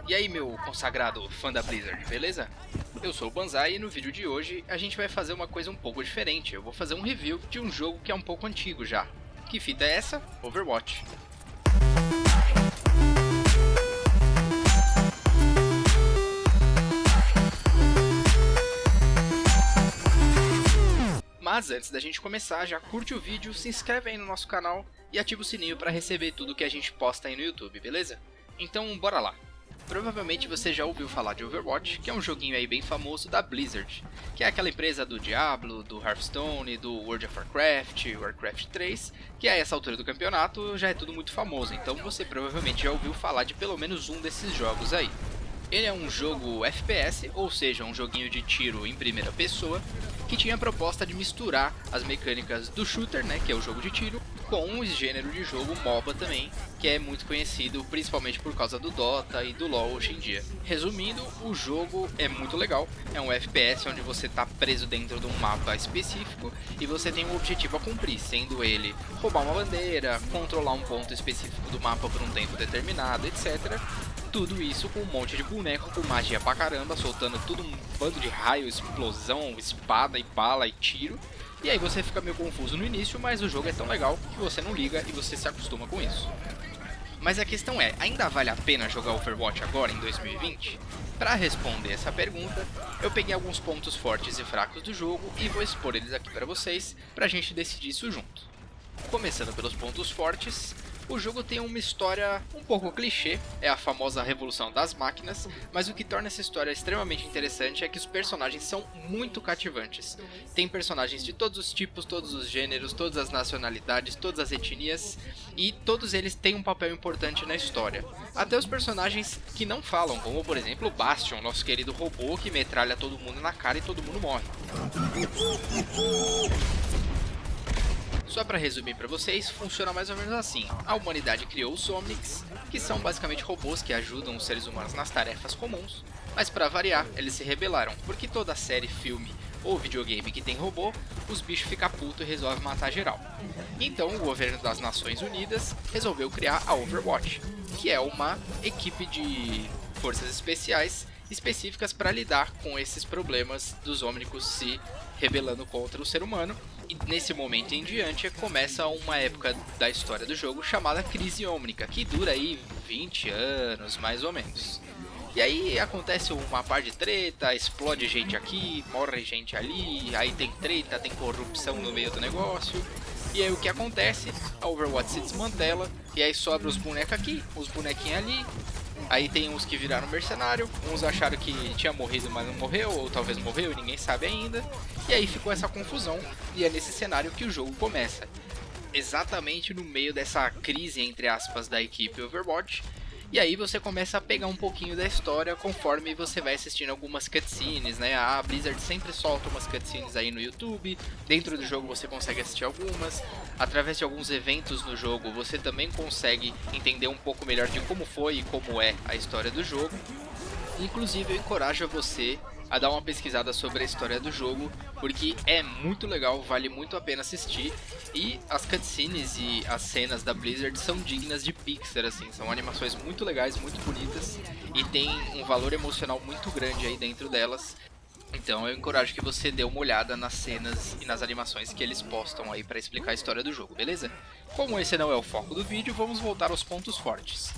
E aí, meu consagrado fã da Blizzard, beleza? Eu sou o Banzai e no vídeo de hoje a gente vai fazer uma coisa um pouco diferente. Eu vou fazer um review de um jogo que é um pouco antigo já. Que fita é essa? Overwatch. Mas antes da gente começar, já curte o vídeo, se inscreve aí no nosso canal e ativa o sininho para receber tudo que a gente posta aí no YouTube, beleza? Então bora lá! Provavelmente você já ouviu falar de Overwatch, que é um joguinho aí bem famoso da Blizzard, que é aquela empresa do Diablo, do Hearthstone, do World of Warcraft, Warcraft 3, que a essa altura do campeonato já é tudo muito famoso, então você provavelmente já ouviu falar de pelo menos um desses jogos aí. Ele é um jogo FPS, ou seja, um joguinho de tiro em primeira pessoa, que tinha a proposta de misturar as mecânicas do shooter, né, que é o jogo de tiro, com o gênero de jogo MOBA também, que é muito conhecido principalmente por causa do Dota e do LoL hoje em dia. Resumindo, o jogo é muito legal, é um FPS onde você está preso dentro de um mapa específico e você tem um objetivo a cumprir, sendo ele roubar uma bandeira, controlar um ponto específico do mapa por um tempo determinado, etc. Tudo isso com um monte de boneco com magia pra caramba, soltando tudo um bando de raio, explosão, espada e bala e tiro. E aí você fica meio confuso no início, mas o jogo é tão legal que você não liga e você se acostuma com isso. Mas a questão é, ainda vale a pena jogar Overwatch agora em 2020? Para responder essa pergunta, eu peguei alguns pontos fortes e fracos do jogo e vou expor eles aqui para vocês, pra gente decidir isso junto. Começando pelos pontos fortes, o jogo tem uma história um pouco clichê, é a famosa revolução das máquinas, mas o que torna essa história extremamente interessante é que os personagens são muito cativantes. Tem personagens de todos os tipos, todos os gêneros, todas as nacionalidades, todas as etnias, e todos eles têm um papel importante na história. Até os personagens que não falam, como por exemplo o Bastion, nosso querido robô que metralha todo mundo na cara e todo mundo morre. Só para resumir para vocês, funciona mais ou menos assim. A humanidade criou os Omnics, que são basicamente robôs que ajudam os seres humanos nas tarefas comuns, mas para variar, eles se rebelaram, porque toda série, filme ou videogame que tem robô, os bichos ficam putos e resolvem matar geral. Então o governo das Nações Unidas resolveu criar a Overwatch, que é uma equipe de forças especiais específicas para lidar com esses problemas dos Omnicos se rebelando contra o ser humano. E nesse momento em diante começa uma época da história do jogo chamada Crise Ômnica, que dura aí 20 anos mais ou menos. E aí acontece uma par de treta, explode gente aqui, morre gente ali, aí tem treta, tem corrupção no meio do negócio. E aí o que acontece? A Overwatch se desmantela, e aí sobra os bonecos aqui, os bonequinhos ali. Aí tem uns que viraram mercenário, uns acharam que tinha morrido mas não morreu, ou talvez morreu e ninguém sabe ainda. E aí ficou essa confusão, e é nesse cenário que o jogo começa. Exatamente no meio dessa crise, entre aspas, da equipe Overwatch. E aí você começa a pegar um pouquinho da história conforme você vai assistindo algumas cutscenes, né? A Blizzard sempre solta umas cutscenes aí no YouTube, dentro do jogo você consegue assistir algumas. Através de alguns eventos no jogo você também consegue entender um pouco melhor de como foi e como é a história do jogo. Inclusive eu encorajo você a dar uma pesquisada sobre a história do jogo, porque é muito legal, vale muito a pena assistir. E as cutscenes e as cenas da Blizzard são dignas de Pixar, assim, são animações muito legais, muito bonitas, e tem um valor emocional muito grande aí dentro delas. Então eu encorajo que você dê uma olhada nas cenas e nas animações que eles postam aí para explicar a história do jogo, beleza? Como esse não é o foco do vídeo, vamos voltar aos pontos fortes.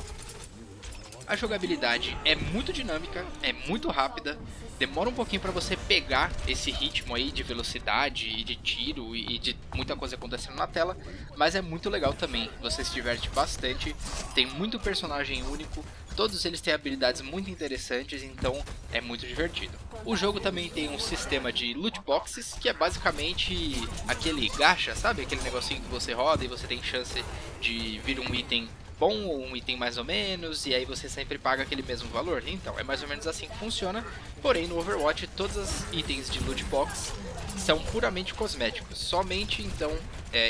A jogabilidade é muito dinâmica, é muito rápida, demora um pouquinho para você pegar esse ritmo aí de velocidade e de tiro e de muita coisa acontecendo na tela, mas é muito legal também, você se diverte bastante, tem muito personagem único, todos eles têm habilidades muito interessantes, então é muito divertido. O jogo também tem um sistema de loot boxes, que é basicamente aquele gacha, sabe? Aquele negocinho que você roda e você tem chance de vir um item bom ou um item mais ou menos, e aí você sempre paga aquele mesmo valor. Então, é mais ou menos assim que funciona, porém no Overwatch todos os itens de loot box são puramente cosméticos, somente então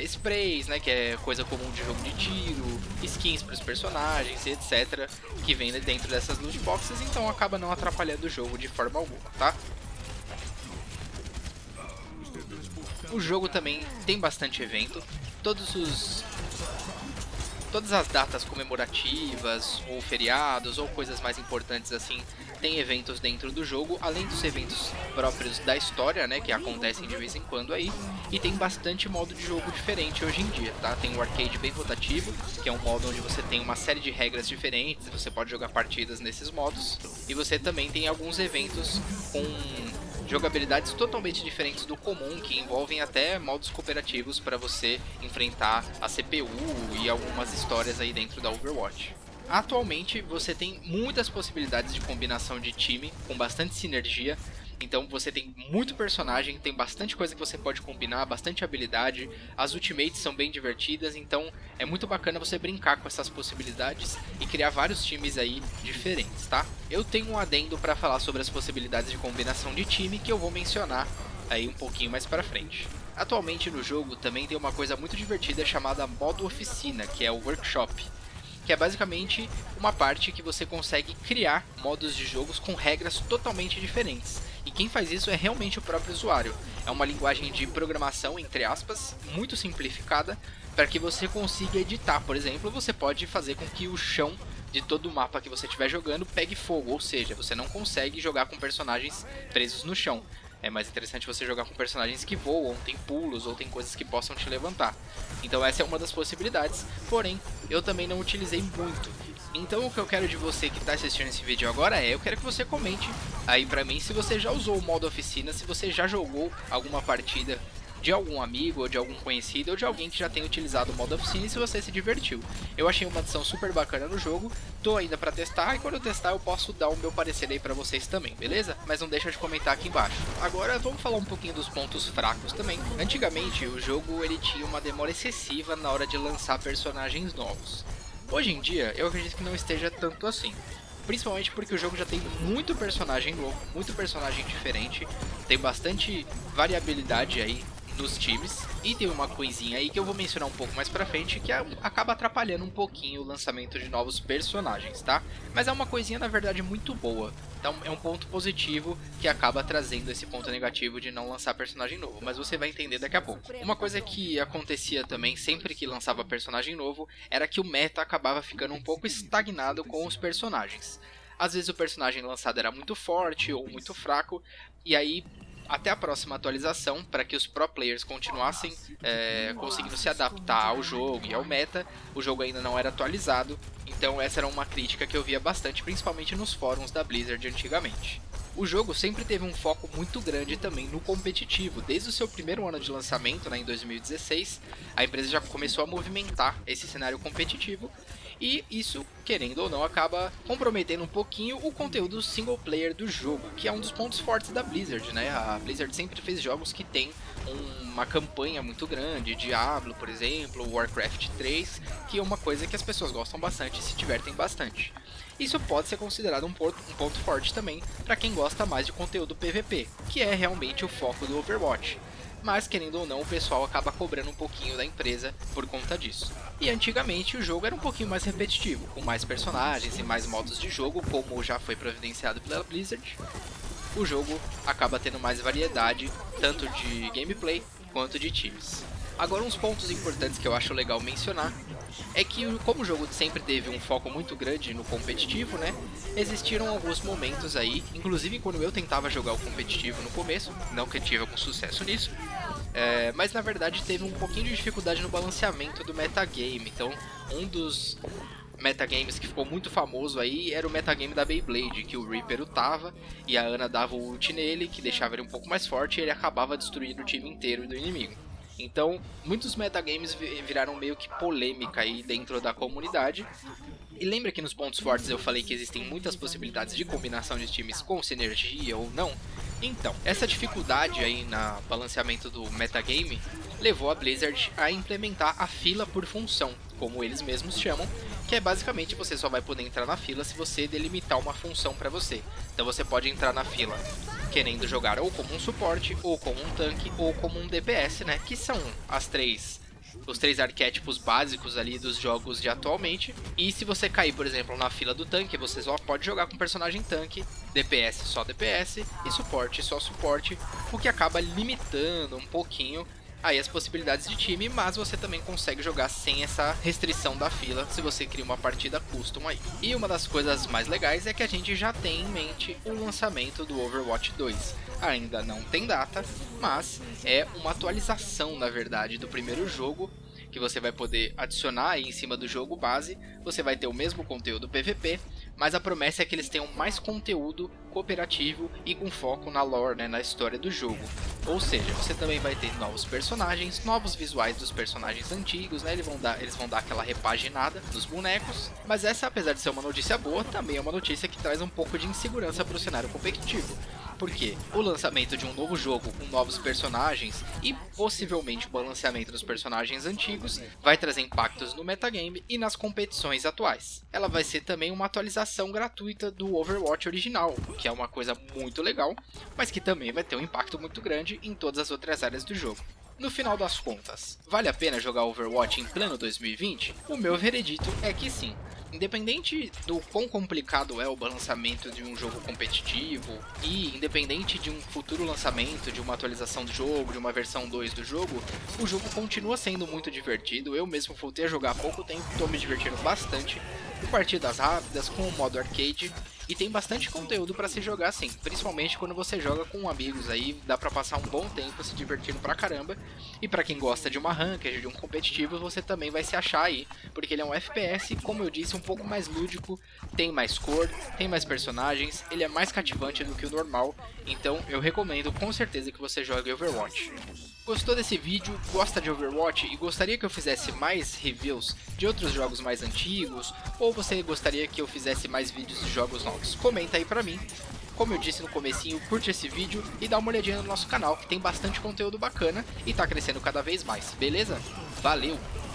sprays, né, que é coisa comum de jogo de tiro, skins para os personagens, etc, que vem dentro dessas loot boxes, então acaba não atrapalhando o jogo de forma alguma, tá? O jogo também tem bastante evento, todos os Todas as datas comemorativas, ou feriados, ou coisas mais importantes assim, tem eventos dentro do jogo, além dos eventos próprios da história, né, que acontecem de vez em quando aí, e tem bastante modo de jogo diferente hoje em dia, tá? Tem o arcade bem rotativo, que é um modo onde você tem uma série de regras diferentes, você pode jogar partidas nesses modos, e você também tem alguns eventos com jogabilidades totalmente diferentes do comum, que envolvem até modos cooperativos para você enfrentar a CPU e algumas histórias aí dentro da Overwatch. Atualmente você tem muitas possibilidades de combinação de time, com bastante sinergia, então você tem muito personagem, tem bastante coisa que você pode combinar, bastante habilidade, as ultimates são bem divertidas, então é muito bacana você brincar com essas possibilidades e criar vários times aí diferentes, tá? Eu tenho um adendo para falar sobre as possibilidades de combinação de time que eu vou mencionar aí um pouquinho mais para frente. Atualmente no jogo também tem uma coisa muito divertida chamada modo oficina, que é o workshop, que é basicamente uma parte que você consegue criar modos de jogos com regras totalmente diferentes. E quem faz isso é realmente o próprio usuário. É uma linguagem de programação, entre aspas, muito simplificada, para que você consiga editar. Por exemplo, você pode fazer com que o chão de todo o mapa que você estiver jogando pegue fogo, ou seja, você não consegue jogar com personagens presos no chão. É mais interessante você jogar com personagens que voam, tem pulos ou tem coisas que possam te levantar. Então essa é uma das possibilidades, porém eu também não utilizei muito. Então o que eu quero de você que está assistindo esse vídeo agora eu quero que você comente aí pra mim se você já usou o modo oficina, se você já jogou alguma partida de algum amigo, ou de algum conhecido, ou de alguém que já tenha utilizado o modo oficina e se você se divertiu. Eu achei uma adição super bacana no jogo, tô ainda pra testar, e quando eu testar eu posso dar o meu parecer aí pra vocês também, beleza? Mas não deixa de comentar aqui embaixo. Agora vamos falar um pouquinho dos pontos fracos também. Antigamente o jogo ele tinha uma demora excessiva na hora de lançar personagens novos. Hoje em dia eu acredito que não esteja tanto assim. Principalmente porque o jogo já tem muito personagem novo, muito personagem diferente, tem bastante variabilidade aí nos times, e tem uma coisinha aí que eu vou mencionar um pouco mais pra frente que acaba atrapalhando um pouquinho o lançamento de novos personagens, tá? Mas é uma coisinha na verdade muito boa, então é um ponto positivo que acaba trazendo esse ponto negativo de não lançar personagem novo, mas você vai entender daqui a pouco. Uma coisa que acontecia também sempre que lançava personagem novo era que o meta acabava ficando um pouco estagnado com os personagens. Às vezes o personagem lançado era muito forte ou muito fraco, e aí até a próxima atualização, para que os pro players continuassem conseguindo se adaptar ao jogo e ao meta, o jogo ainda não era atualizado, então essa era uma crítica que eu via bastante, principalmente nos fóruns da Blizzard antigamente. O jogo sempre teve um foco muito grande também no competitivo. Desde o seu primeiro ano de lançamento, em 2016, a empresa já começou a movimentar esse cenário competitivo, e isso, querendo ou não, acaba comprometendo um pouquinho o conteúdo single player do jogo, que é um dos pontos fortes da Blizzard, né? A Blizzard sempre fez jogos que tem uma campanha muito grande, Diablo, por exemplo, Warcraft 3, que é uma coisa que as pessoas gostam bastante e se divertem bastante. Isso pode ser considerado um ponto forte também para quem gosta mais de conteúdo PVP, que é realmente o foco do Overwatch. Mas querendo ou não, o pessoal acaba cobrando um pouquinho da empresa por conta disso. E antigamente o jogo era um pouquinho mais repetitivo, com mais personagens e mais modos de jogo, como já foi providenciado pela Blizzard. O jogo acaba tendo mais variedade, tanto de gameplay quanto de times. Agora uns pontos importantes que eu acho legal mencionar é que como o jogo sempre teve um foco muito grande no competitivo, né, existiram alguns momentos aí, inclusive quando eu tentava jogar o competitivo no começo, não que eu tive algum sucesso nisso, mas na verdade teve um pouquinho de dificuldade no balanceamento do metagame. Então um dos metagames que ficou muito famoso aí era o metagame da Beyblade, que o Reaper ultava e a Ana dava o ult nele, que deixava ele um pouco mais forte, e ele acabava destruindo o time inteiro do inimigo. Então, muitos metagames viraram meio que polêmica aí dentro da comunidade. E lembra que nos pontos fortes eu falei que existem muitas possibilidades de combinação de times com sinergia ou não? Então, essa dificuldade aí no balanceamento do metagame levou a Blizzard a implementar a fila por função, como eles mesmos chamam, que é basicamente você só vai poder entrar na fila se você delimitar uma função para você. Então você pode entrar na fila querendo jogar ou como um suporte, ou como um tanque, ou como um DPS, né? Que são os três arquétipos básicos ali dos jogos de atualmente. E se você cair, por exemplo, na fila do tanque, você só pode jogar com personagem tanque, DPS só DPS e suporte só suporte, o que acaba limitando um pouquinho aí as possibilidades de time, mas você também consegue jogar sem essa restrição da fila se você cria uma partida custom aí. E uma das coisas mais legais é que a gente já tem em mente o lançamento do Overwatch 2. Ainda não tem data, mas é uma atualização na verdade do primeiro jogo, que você vai poder adicionar aí em cima do jogo base. Você vai ter o mesmo conteúdo PVP, mas a promessa é que eles tenham mais conteúdo cooperativo e com foco na lore, né, na história do jogo. Ou seja, você também vai ter novos personagens, novos visuais dos personagens antigos, né, eles vão dar aquela repaginada nos bonecos. Mas essa, apesar de ser uma notícia boa, também é uma notícia que traz um pouco de insegurança para o cenário competitivo. Porque o lançamento de um novo jogo com novos personagens e possivelmente o balanceamento dos personagens antigos vai trazer impactos no metagame e nas competições atuais. Ela vai ser também uma atualização gratuita do Overwatch original, que é uma coisa muito legal, mas que também vai ter um impacto muito grande em todas as outras áreas do jogo. No final das contas, vale a pena jogar Overwatch em pleno 2020? O meu veredito é que sim. Independente do quão complicado é o balanceamento de um jogo competitivo e independente de um futuro lançamento, de uma atualização do jogo, de uma versão 2 do jogo, o jogo continua sendo muito divertido. Eu mesmo voltei a jogar há pouco tempo, estou me divertindo bastante, com partidas rápidas, com o modo arcade, e tem bastante conteúdo para se jogar assim, principalmente quando você joga com amigos aí, dá pra passar um bom tempo se divertindo pra caramba. E pra quem gosta de uma ranked, de um competitivo, você também vai se achar aí, porque ele é um FPS, como eu disse, um pouco mais lúdico, tem mais cor, tem mais personagens, ele é mais cativante do que o normal, então eu recomendo com certeza que você jogue Overwatch. Gostou desse vídeo, gosta de Overwatch e gostaria que eu fizesse mais reviews de outros jogos mais antigos, ou você gostaria que eu fizesse mais vídeos de jogos novos? Comenta aí pra mim. Como eu disse no comecinho, curte esse vídeo e dá uma olhadinha no nosso canal, que tem bastante conteúdo bacana e tá crescendo cada vez mais, beleza? Valeu!